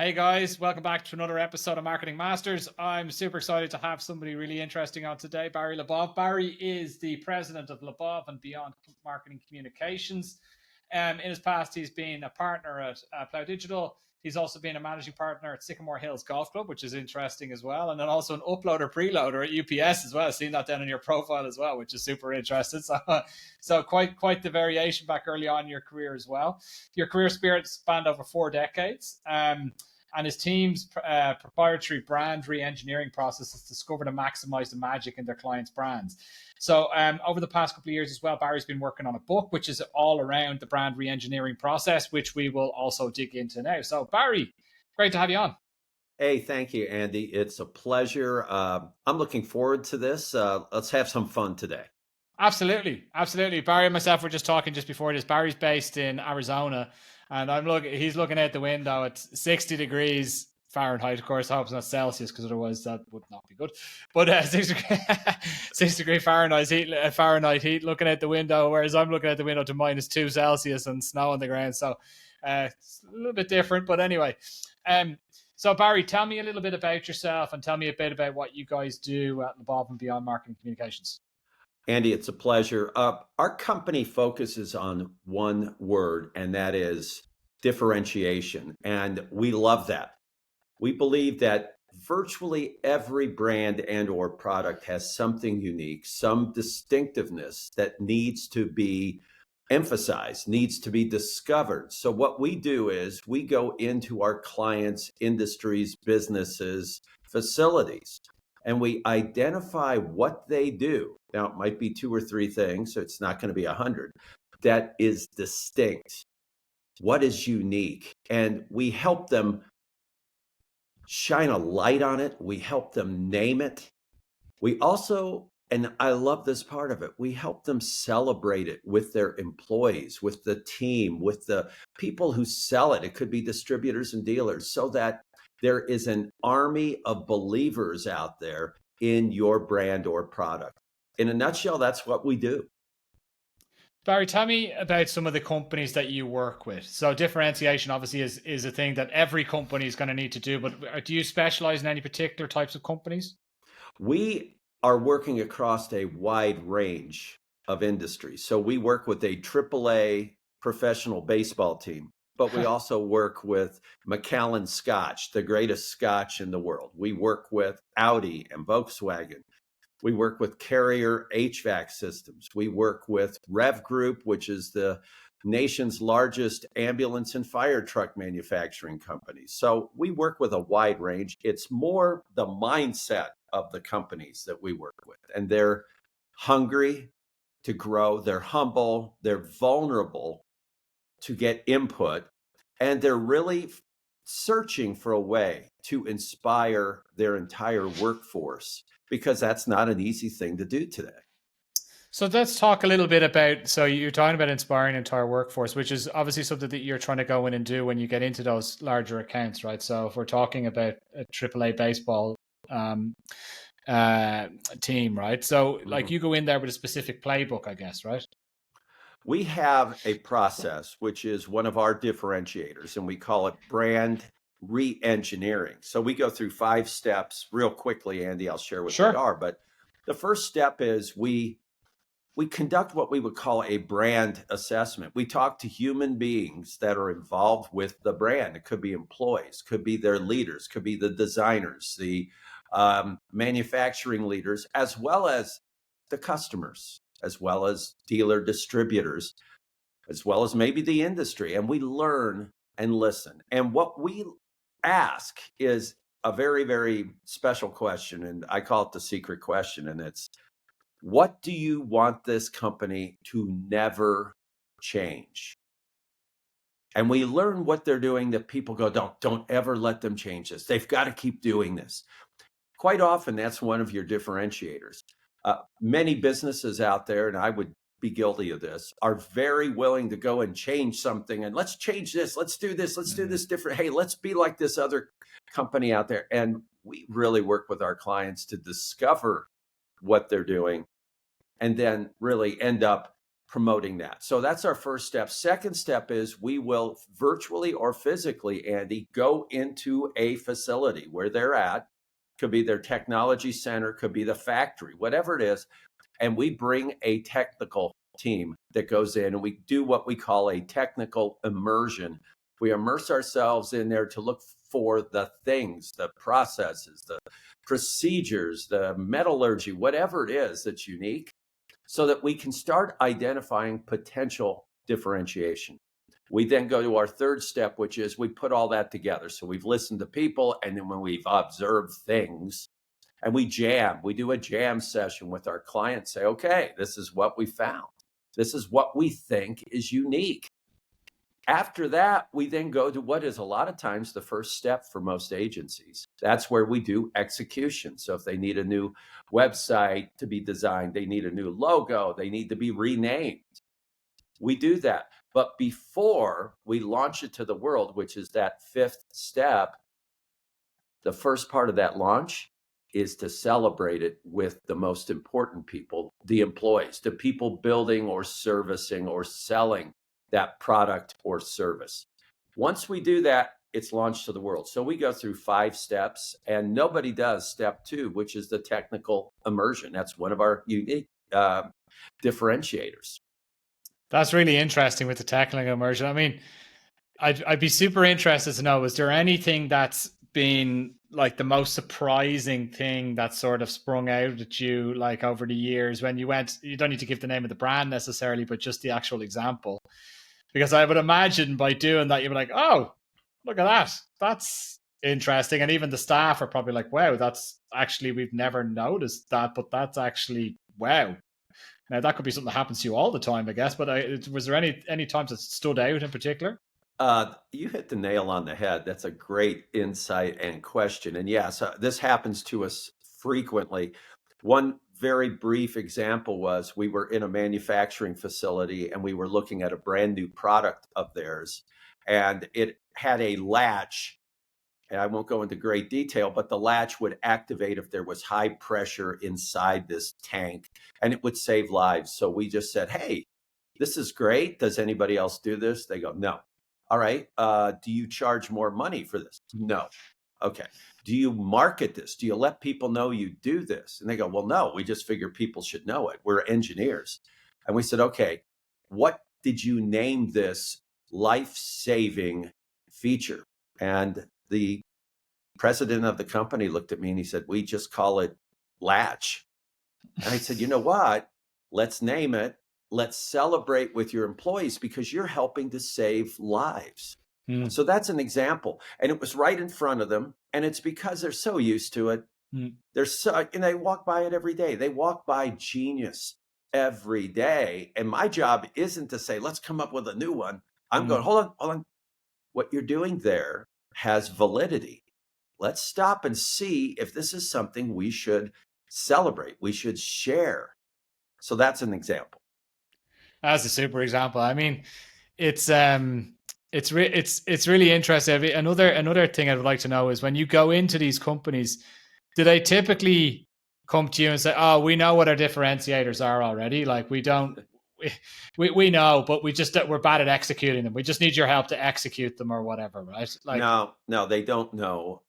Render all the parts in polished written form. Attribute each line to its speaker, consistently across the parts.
Speaker 1: Hey guys, welcome back to another episode of Marketing Masters. I'm super excited to have somebody really interesting on today, Barry LaBov. Barry is the president of LaBov and Beyond Marketing Communications. In his past, he's been a partner at Plow Digital. He's also been a managing partner at Sycamore Hills Golf Club, which is interesting as well. And then also an uploader preloader at UPS as well. I've seen that down in your profile as well, which is super interesting. So quite the variation back early on in your career as well. Your career spirit spanned over 4 decades. And his team's proprietary brand re-engineering process has discovered and maximized the magic in their clients' brands. So over the past couple of years as well, Barry's been working on a book, which is all around the brand re-engineering process, which we will also dig into now. So Barry, great to have you on.
Speaker 2: Hey, thank you, Andy. It's a pleasure. I'm looking forward to this. Let's have some fun today.
Speaker 1: Absolutely. Barry and myself were just talking just before this. Barry's based in Arizona, and he's looking out the window at 60 degrees Fahrenheit. Of course, I hope it's not Celsius, because otherwise that would not be good. But 6 degree Fahrenheit heat looking out the window, whereas I'm looking out the window to -2 Celsius and snow on the ground. So it's a little bit different. But anyway, so Barry, tell me a little bit about yourself and tell me a bit about what you guys do at LaBov and Beyond Marketing Communications.
Speaker 2: Andy, it's a pleasure. Our company focuses on one word, and that is differentiation. And we love that. We believe that virtually every brand and or product has something unique, some distinctiveness that needs to be emphasized, needs to be discovered. So what we do is we go into our clients' industries, businesses, facilities, and we identify what they do. Now, it might be 2 or 3 things, so it's not going to be 100, that is distinct. What is unique? And we help them shine a light on it. We help them name it. We also, and I love this part of it, we help them celebrate it with their employees, with the team, with the people who sell it. It could be distributors and dealers, so that there is an army of believers out there in your brand or product. In a nutshell, that's what we do.
Speaker 1: Barry, tell me about some of the companies that you work with. So differentiation obviously is a thing that every company is going to need to do, but do you specialize in any particular types of companies?
Speaker 2: We are working across a wide range of industries. So we work with a AAA professional baseball team, but we also work with Macallan Scotch, the greatest Scotch in the world. We work with Audi and Volkswagen. We work with Carrier HVAC systems. We work with Rev Group, which is the nation's largest ambulance and fire truck manufacturing company. So we work with a wide range. It's more the mindset of the companies that we work with. And they're hungry to grow. They're humble. They're vulnerable to get input. And they're really searching for a way to inspire their entire workforce, because that's not an easy thing to do today.
Speaker 1: So let's talk a little bit about, so you're talking about inspiring an entire workforce, which is obviously something that you're trying to go in and do when you get into those larger accounts, right? So if we're talking about a AAA baseball team, right? So like you go in there with a specific playbook, I guess, right?
Speaker 2: We have a process, which is one of our differentiators, and we call it brand re-engineering. So we go through 5 steps real quickly, Andy. I'll share what they are. But the first step is we conduct what we would call a brand assessment. We talk to human beings that are involved with the brand. It could be employees, could be their leaders, could be the designers, the manufacturing leaders, as well as the customers, as well as dealer distributors, as well as maybe the industry. And we learn and listen. And what we ask is a very, very special question. And I call it the secret question. And it's, what do you want this company to never change? And we learn what they're doing that people go, don't ever let them change this. They've got to keep doing this. Quite often, that's one of your differentiators. Many businesses out there, and I would be guilty of this, are very willing to go and change something. And let's change this. Let's do this. Let's do this different. Hey, let's be like this other company out there. And we really work with our clients to discover what they're doing and then really end up promoting that. So that's our first step. Second step is we will virtually or physically, Andy, go into a facility where they're at. Could be their technology center, could be the factory, whatever it is. And we bring a technical team that goes in and we do what we call a technical immersion. We immerse ourselves in there to look for the things, the processes, the procedures, the metallurgy, whatever it is that's unique, so that we can start identifying potential differentiation. We then go to our third step, which is we put all that together. So we've listened to people, and then when we've observed things, and we jam, we do a jam session with our clients, say, okay, this is what we found. This is what we think is unique. After that, we then go to what is a lot of times the first step for most agencies. That's where we do execution. So if they need a new website to be designed, they need a new logo, they need to be renamed, we do that. But before we launch it to the world, which is that fifth step, the first part of that launch is to celebrate it with the most important people, the employees, the people building or servicing or selling that product or service. Once we do that, it's launched to the world. So we go through 5 steps, and nobody does step 2, which is the technical immersion. That's one of our unique differentiators.
Speaker 1: That's really interesting with the technical immersion. I mean, I'd be super interested to know, is there anything that's been like the most surprising thing that sort of sprung out at you, like over the years when you went, you don't need to give the name of the brand necessarily, but just the actual example? Because I would imagine by doing that, you'd be like, oh, look at that. That's interesting. And even the staff are probably like, wow, that's actually, we've never noticed that, but that's actually, wow. Now that could be something that happens to you all the time, I guess, but was there any times that stood out in particular?
Speaker 2: You hit the nail on the head. That's a great insight and question. And yes, this happens to us frequently. One very brief example was we were in a manufacturing facility and we were looking at a brand new product of theirs, and it had a latch. And I won't go into great detail, but the latch would activate if there was high pressure inside this tank, and it would save lives. So we just said, hey, this is great. Does anybody else do this? They go, no. All right. Do you charge more money for this? No. Okay. Do you market this? Do you let people know you do this? And they go, well, no, we just figure people should know it. We're engineers. And we said, okay, what did you name this life-saving feature? And the president of the company looked at me and he said, we just call it latch. And I said, you know what? Let's name it. Let's celebrate with your employees because you're helping to save lives. So that's an example. And it was right in front of them. And it's because they're so used to it. They're so, and they walk by it every day. They walk by genius every day. And my job isn't to say, let's come up with a new one. I'm going, hold on. What you're doing there has validity. Let's stop and see if this is something we should celebrate, we should share. So that's an example.
Speaker 1: That's a super example. I mean, it's really interesting. Another thing I would like to know is when you go into these companies, do they typically come to you and say, "Oh, we know what our differentiators are already. Like we don't, we know, but we're bad at executing them. We just need your help to execute them or whatever," right? Like,
Speaker 2: no, they don't know.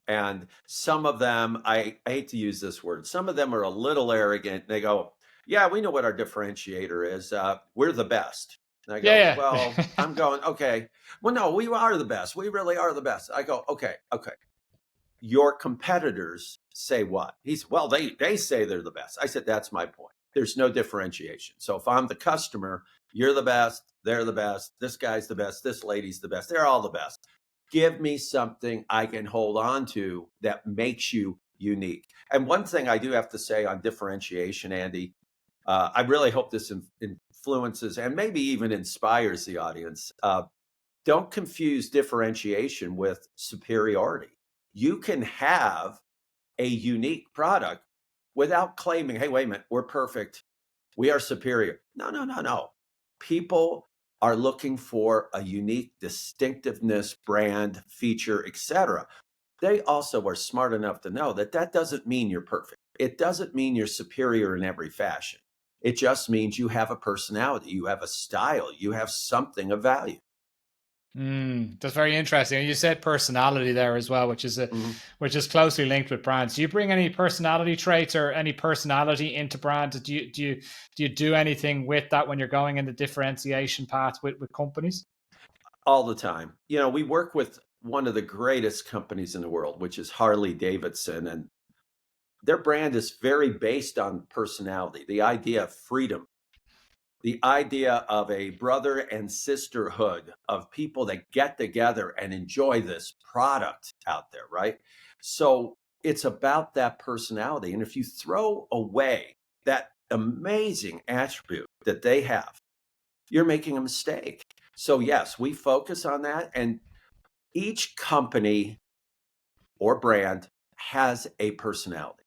Speaker 2: And some of them, I hate to use this word, some of them are a little arrogant. They go, yeah, we know what our differentiator is. We're the best. And I go,
Speaker 1: yeah.
Speaker 2: well, I'm going, okay. Well, no, we are the best. We really are the best. I go, okay. Your competitors say what? He's, well, they say they're the best. I said, that's my point. There's no differentiation. So if I'm the customer, you're the best, they're the best, this guy's the best, this lady's the best, they're all the best. Give me something I can hold on to that makes you unique. And one thing I do have to say on differentiation, Andy, I really hope this influences and maybe even inspires the audience. Don't confuse differentiation with superiority. You can have a unique product without claiming, hey, wait a minute, we're perfect. We are superior. No. People are looking for a unique distinctiveness, brand, feature, etc. They also are smart enough to know that that doesn't mean you're perfect. It doesn't mean you're superior in every fashion. It just means you have a personality, you have a style, you have something of value.
Speaker 1: That's very interesting. And you said personality there as well, which is closely linked with brands. Do you bring any personality traits or any personality into brands? Do you do anything with that when you're going in the differentiation path with companies?
Speaker 2: All the time. We work with one of the greatest companies in the world, which is Harley Davidson, and their brand is very based on personality, the idea of freedom, the idea of a brother and sisterhood of people that get together and enjoy this product out there, right? So it's about that personality. And if you throw away that amazing attribute that they have, you're making a mistake. So, yes, we focus on that. And each company or brand has a personality.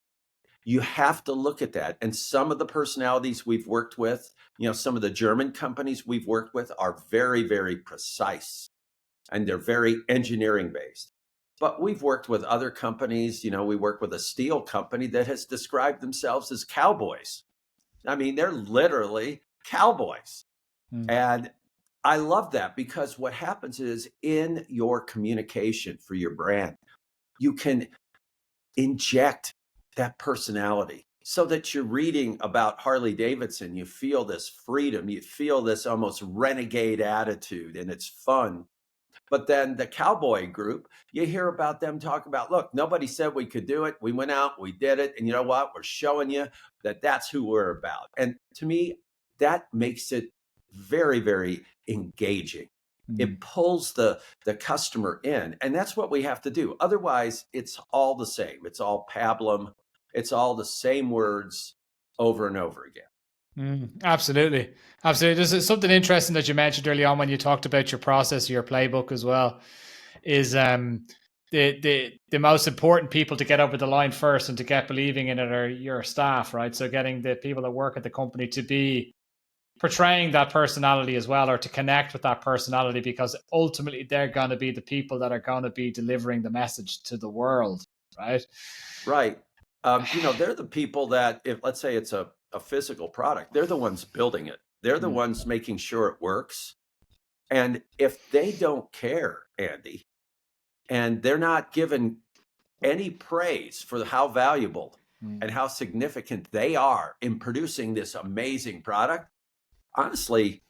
Speaker 2: You have to look at that. And some of the personalities we've worked with, some of the German companies we've worked with are very, very precise and they're very engineering based. But we've worked with other companies. We work with a steel company that has described themselves as cowboys. I mean, they're literally cowboys. And I love that because what happens is in your communication for your brand, you can inject that personality so that you're reading about Harley Davidson. You feel this freedom, you feel this almost renegade attitude, and it's fun. But then the cowboy group, you hear about them talk about, look, nobody said we could do it. We went out, we did it. And you know what? We're showing you that that's who we're about. And to me, that makes it very, very engaging. It pulls the customer in, and that's what we have to do. Otherwise, it's all the same. It's all pablum. It's all the same words over and over again.
Speaker 1: Absolutely. Absolutely. There's something interesting that you mentioned early on when you talked about your process, your playbook as well, is the most important people to get over the line first and to get believing in it are your staff, right? So getting the people that work at the company to be portraying that personality as well, or to connect with that personality, because ultimately they're going to be the people that are going to be delivering the message to the world, right?
Speaker 2: Right. They're the people that, if let's say it's a physical product, they're the ones building it. They're the ones making sure it works. And if they don't care, Andy, and they're not given any praise for how valuable and how significant they are in producing this amazing product, honestly,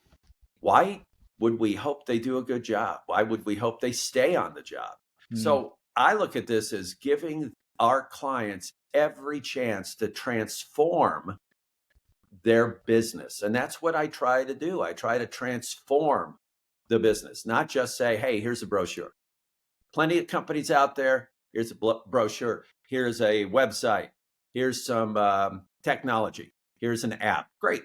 Speaker 2: why would we hope they do a good job? Why would we hope they stay on the job? So I look at this as giving our clients every chance to transform their business. And that's what I try to do. I try to transform the business, not just say, hey, here's a brochure. Plenty of companies out there. Here's a brochure. Here's a website. Here's some technology. Here's an app. Great.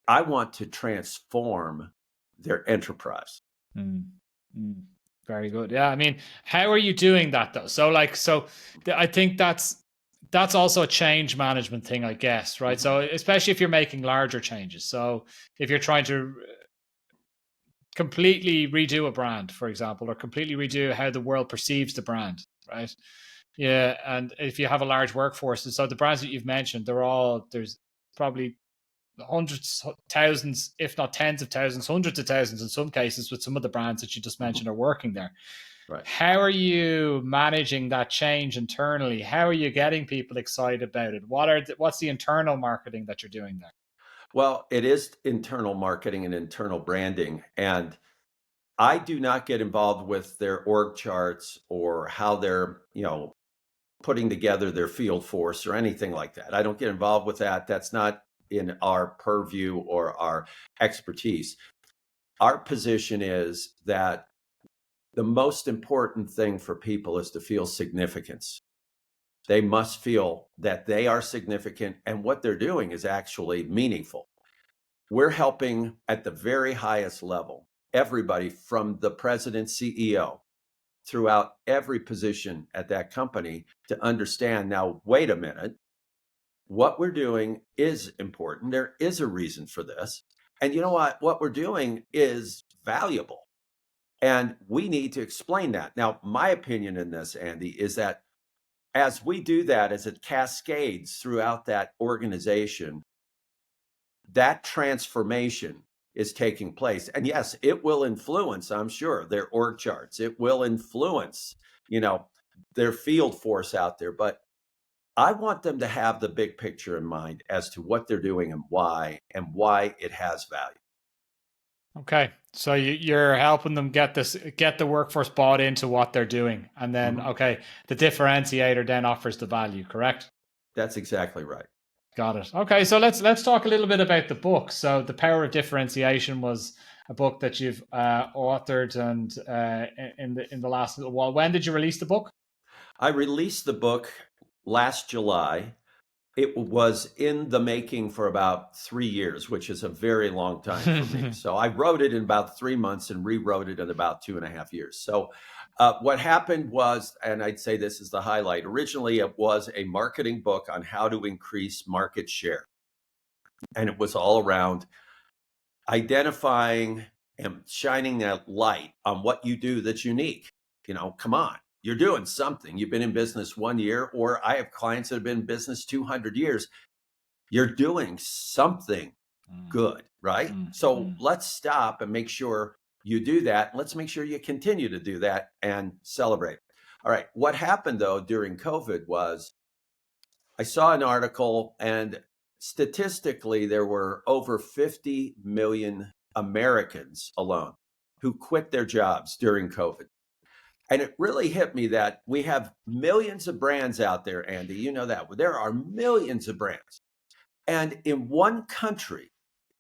Speaker 2: I want to transform their enterprise.
Speaker 1: Very good. Yeah. I mean, how are you doing that though? So I think that's also a change management thing, I guess, right? So especially if you're making larger changes. So if you're trying to completely redo a brand, for example, or completely redo how the world perceives the brand, right? Yeah. And if you have a large workforce, and so the brands that you've mentioned, there's probably hundreds, thousands, if not tens of thousands, hundreds of thousands in some cases with some of the brands that you just mentioned are working there.
Speaker 2: Right.
Speaker 1: How are you managing that change internally? How are you getting people excited about it? What's the internal marketing that you're doing there?
Speaker 2: Well, it is internal marketing and internal branding. And I do not get involved with their org charts or how they're, putting together their field force or anything like that. I don't get involved with that. That's not in our purview or our expertise. Our position is that the most important thing for people is to feel significance. They must feel that they are significant and what they're doing is actually meaningful. We're helping at the very highest level, everybody from the president, CEO, throughout every position at that company to understand, now, wait a minute, what we're doing is important. There is a reason for this. And you know what we're doing is valuable. And we need to explain that. Now, my opinion in this, Andy, is that as we do that, as it cascades throughout that organization, that transformation is taking place. And yes, it will influence, I'm sure, their org charts. It will influence, their field force out there. But I want them to have the big picture in mind as to what they're doing and why it has value.
Speaker 1: Okay, so you're helping them get the workforce bought into what they're doing, and then okay, the differentiator then offers the value. Correct?
Speaker 2: That's exactly right.
Speaker 1: Got it. Okay, so let's talk a little bit about the book. So, The Power of Differentiation was a book that you've authored, and in the last little while. When did you release the book?
Speaker 2: I released the book last July. It was in the making for about 3 years, which is a very long time for me. So I wrote it in about 3 months and rewrote it in about 2.5 years. So what happened was, and I'd say this is the highlight, originally it was a marketing book on how to increase market share. And it was all around identifying and shining that light on what you do that's unique. Come on. You're doing something. You've been in business 1 year, or I have clients that have been in business 200 years. You're doing something good, right? So let's stop and make sure you do that. Let's make sure you continue to do that and celebrate. All right. What happened though during COVID was I saw an article, and statistically, there were over 50 million Americans alone who quit their jobs during COVID. And it really hit me that we have millions of brands out there, Andy. You know that. There are millions of brands. And in one country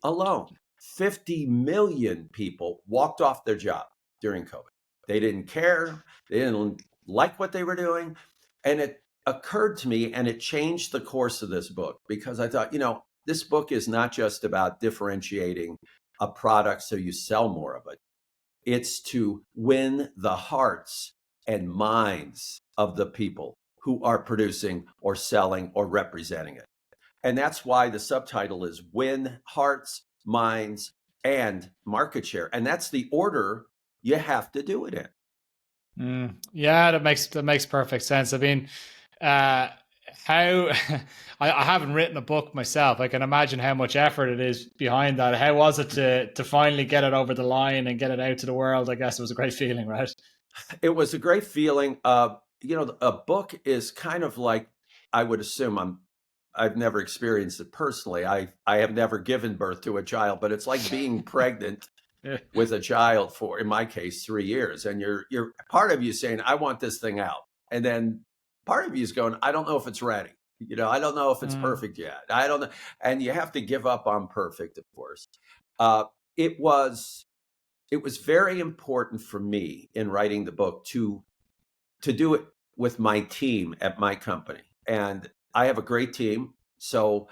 Speaker 2: alone, 50 million people walked off their job during COVID. They didn't care. They didn't like what they were doing. And it occurred to me, and it changed the course of this book, because I thought, this book is not just about differentiating a product so you sell more of it. It's to win the hearts and minds of the people who are producing or selling or representing it. And that's why the subtitle is Win Hearts, Minds, and Market Share. And that's the order you have to do it
Speaker 1: in. Yeah, that makes perfect sense. I mean, how I haven't written a book myself. I can imagine how much effort it is behind that. How was it to finally get it over the line and get it out to the world? I guess it was a great feeling, right?
Speaker 2: It was a great feeling. A book is kind of like, I would assume, I've never experienced it personally. I have never given birth to a child, but it's like being pregnant with a child for, in my case, 3 years. And you're part of you saying, I want this thing out. And then part of you is going, I don't know if it's ready. I don't know if it's perfect yet. I don't know. And you have to give up on perfect, of course. It was very important for me in writing the book to do it with my team at my company. And I have a great team. So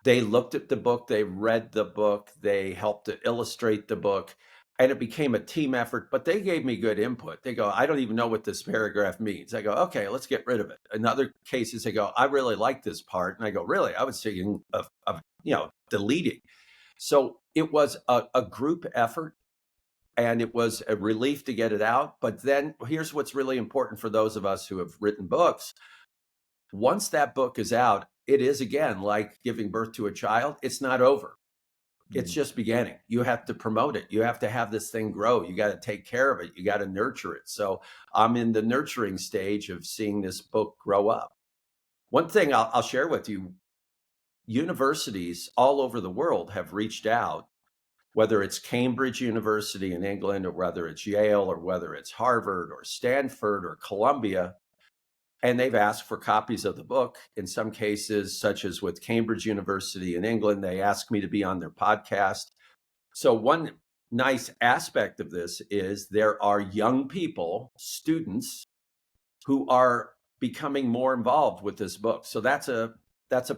Speaker 2: they looked at the book, they read the book, they helped to illustrate the book, and it became a team effort. But they gave me good input. They go, I don't even know what this paragraph means. I go, okay, let's get rid of it. In other cases, they go, I really like this part. And I go, really? I was thinking of deleting. So it was a group effort, and it was a relief to get it out. But then here's what's really important for those of us who have written books. Once that book is out, it is, again, like giving birth to a child. It's not over. It's just beginning. You have to promote it. You have to have this thing grow. You got to take care of it. You got to nurture it. So I'm in the nurturing stage of seeing this book grow up. One thing I'll share with you, universities all over the world have reached out, whether it's Cambridge University in England, or whether it's Yale, or whether it's Harvard or Stanford or Columbia, and they've asked for copies of the book. In some cases, such as with Cambridge University in England, they asked me to be on their podcast. So one nice aspect of this is there are young people, students, who are becoming more involved with this book. So that's a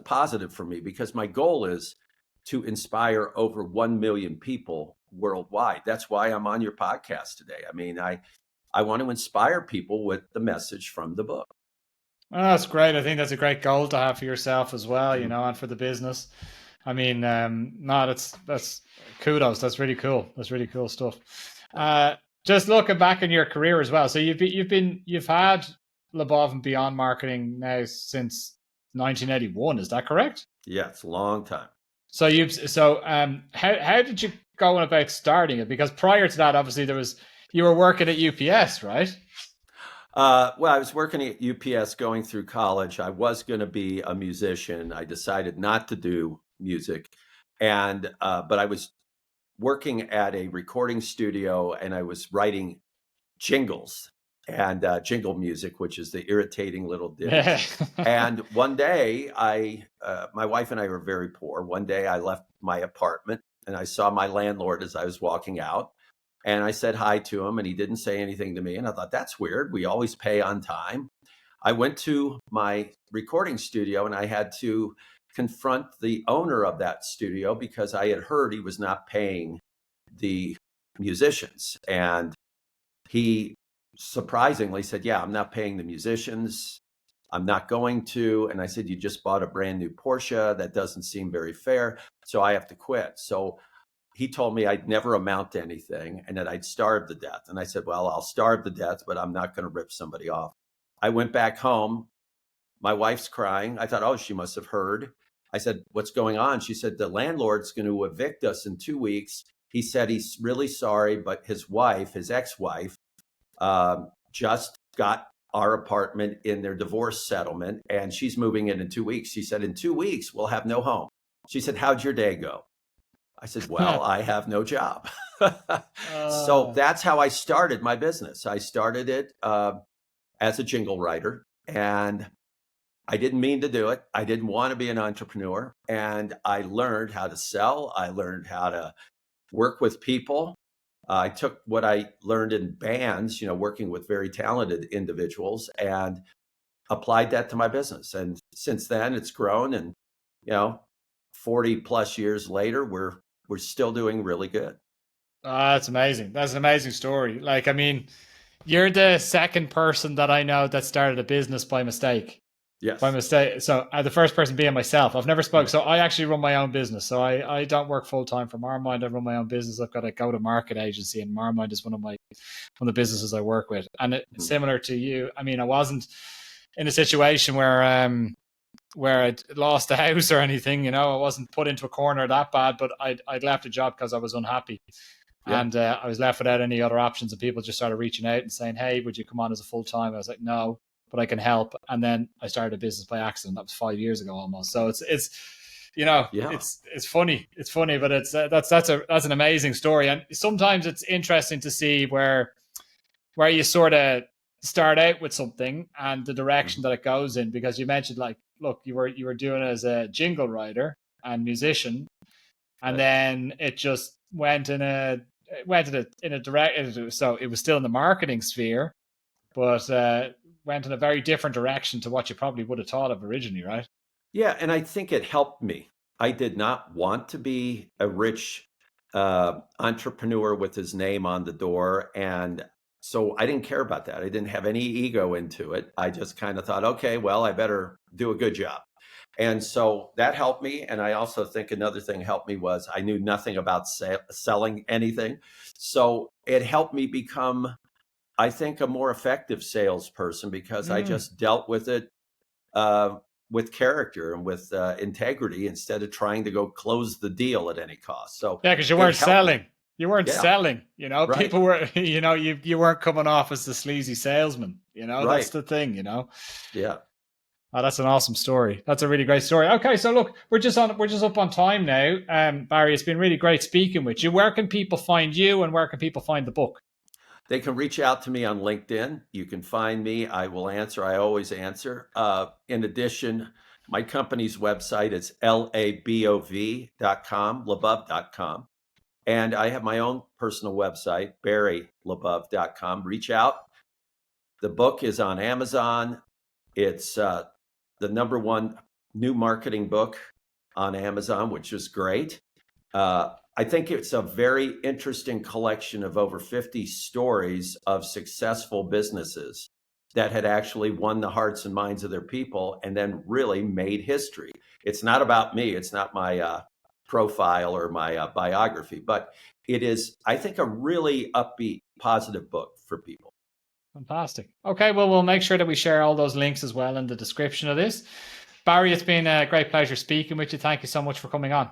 Speaker 2: positive for me, because my goal is to inspire over 1 million people worldwide. That's why I'm on your podcast today. I mean, I want to inspire people with the message from the book.
Speaker 1: Oh, that's great. I think that's a great goal to have for yourself as well, and for the business. I mean, that's kudos. That's really cool. That's really cool stuff. Just looking back in your career as well. So you've had LaBov and Beyond Marketing now since 1981. Is that correct?
Speaker 2: Yeah, it's a long time.
Speaker 1: So how did you go about starting it? Because prior to that, obviously you were working at UPS, right?
Speaker 2: Well, I was working at UPS going through college. I was going to be a musician. I decided not to do music, but I was working at a recording studio and I was writing jingles and jingle music, which is the irritating little ditties. And one day, my wife and I were very poor. One day, I left my apartment and I saw my landlord as I was walking out. And I said hi to him, and he didn't say anything to me. And I thought, that's weird. We always pay on time. I went to my recording studio and I had to confront the owner of that studio because I had heard he was not paying the musicians. And he surprisingly said, yeah, I'm not paying the musicians. I'm not going to. And I said, you just bought a brand new Porsche. That doesn't seem very fair. So I have to quit. So he told me I'd never amount to anything and that I'd starve to death. And I said, well, I'll starve to death, but I'm not going to rip somebody off. I went back home. My wife's crying. I thought, oh, she must have heard. I said, what's going on? She said, the landlord's going to evict us in 2 weeks. He said he's really sorry, but his wife, his ex-wife, just got our apartment in their divorce settlement and she's moving in 2 weeks. She said, in 2 weeks, we'll have no home. She said, how'd your day go? I said, well, I have no job. So that's how I started my business. I started it as a jingle writer, and I didn't mean to do it. I didn't want to be an entrepreneur. And I learned how to sell. I learned how to work with people. I took what I learned in bands, working with very talented individuals, and applied that to my business. And since then, it's grown. And 40 plus years later, we're still doing really good.
Speaker 1: That's amazing. That's an amazing story. Like, I mean, you're the second person that I know that started a business by mistake.
Speaker 2: Yes.
Speaker 1: By mistake. So the first person being myself. I've never spoke. So I actually run my own business. So I don't work full time for Marmind. I run my own business. I've got a go-to-market agency, and Marmind is one of the businesses I work with. And similar to you, I mean, I wasn't in a situation where I'd lost a house or anything, I wasn't put into a corner that bad, but I'd left a job because I was unhappy. Yeah. And I was left without any other options, and people just started reaching out and saying, hey, would you come on as a full-time? I was like, no, but I can help. And then I started a business by accident. That was 5 years ago almost. So it's funny. It's funny, but that's an amazing story. And sometimes it's interesting to see where you sort of start out with something and the direction that it goes in, because you mentioned, like, look, you were doing it as a jingle writer and musician, and then it just went in a direction. So it was still in the marketing sphere, but went in a very different direction to what you probably would have thought of originally, right?
Speaker 2: Yeah, and I think it helped me. I did not want to be a rich entrepreneur with his name on the door, and so I didn't care about that. I didn't have any ego into it. I just kind of thought, okay, well, I better do a good job. And so that helped me. And I also think another thing helped me was I knew nothing about selling anything. So it helped me become, I think, a more effective salesperson because I just dealt with it with character and with integrity instead of trying to go close the deal at any cost. So
Speaker 1: yeah, because you weren't selling.
Speaker 2: Me.
Speaker 1: You weren't selling, right. People were, you weren't coming off as the sleazy salesman, right. That's the thing,
Speaker 2: Yeah.
Speaker 1: Oh, that's an awesome story. That's a really great story. Okay, so look, we're just up on time now. Barry, it's been really great speaking with you. Where can people find you, and where can people find the book?
Speaker 2: They can reach out to me on LinkedIn. You can find me. I will answer. I always answer. In addition, my company's website is labov.com, LaBov.com. And I have my own personal website, BarryLaBov.com. Reach out. The book is on Amazon. It's the number one new marketing book on Amazon, which is great. I think it's a very interesting collection of over 50 stories of successful businesses that had actually won the hearts and minds of their people and then really made history. It's not about me. It's not my profile or my biography, but it is, I think, a really upbeat, positive book for people.
Speaker 1: Fantastic. Okay, well, we'll make sure that we share all those links as well in the description of this. Barry, it's been a great pleasure speaking with you. Thank you so much for coming on.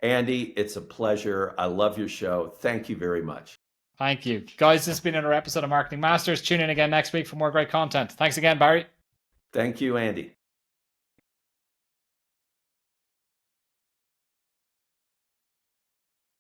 Speaker 2: Andy, it's a pleasure. I love your show. Thank you very much.
Speaker 1: Thank you. Guys, this has been another episode of Marketing Masters. Tune in again next week for more great content. Thanks again, Barry.
Speaker 2: Thank you, Andy.